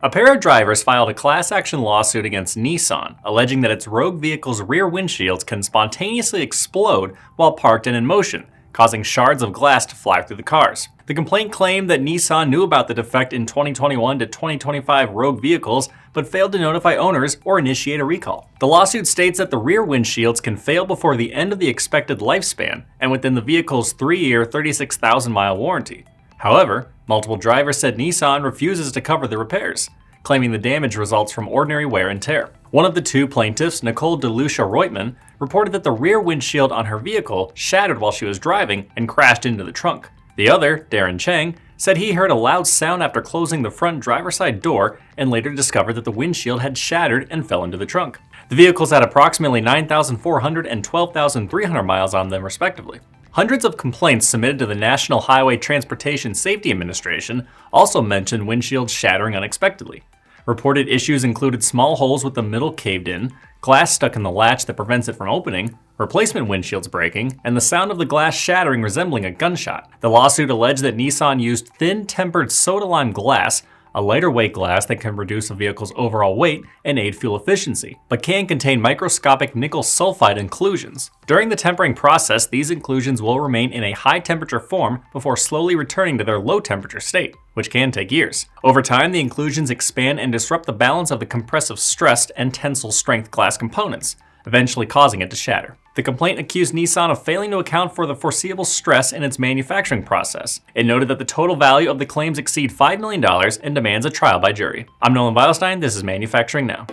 A pair of drivers filed a class action lawsuit against Nissan, alleging that its rogue vehicle's rear windshields can spontaneously explode while parked and in motion, causing shards of glass to fly through the cars. The complaint claimed that Nissan knew about the defect in 2021 to 2025 rogue vehicles, but failed to notify owners or initiate a recall. The lawsuit states that the rear windshields can fail before the end of the expected lifespan and within the vehicle's 3-year, 36,000-mile warranty. However, multiple drivers said Nissan refuses to cover the repairs, claiming the damage results from ordinary wear and tear. One of the two plaintiffs, Nicole Delucia-Roitman, reported that the rear windshield on her vehicle shattered while she was driving and crashed into the trunk. The other, Darren Chang, said he heard a loud sound after closing the front driver's side door and later discovered that the windshield had shattered and fell into the trunk. The vehicles had approximately 9,400 and 12,300 miles on them respectively. Hundreds of complaints submitted to the National Highway Transportation Safety Administration also mentioned windshields shattering unexpectedly. Reported issues included small holes with the middle caved in, glass stuck in the latch that prevents it from opening, replacement windshields breaking, and the sound of the glass shattering resembling a gunshot. The lawsuit alleged that Nissan used thin tempered soda lime glass, a lighter weight glass that can reduce a vehicle's overall weight and aid fuel efficiency, but can contain microscopic nickel sulfide inclusions. During the tempering process, these inclusions will remain in a high temperature form before slowly returning to their low temperature state, which can take years. Over time, the inclusions expand and disrupt the balance of the compressive stress and tensile strength glass components, eventually causing it to shatter. The complaint accused Nissan of failing to account for the foreseeable stress in its manufacturing process. It noted that the total value of the claims exceed $5 million and demands a trial by jury. I'm Nolan Beilstein, this is Manufacturing Now.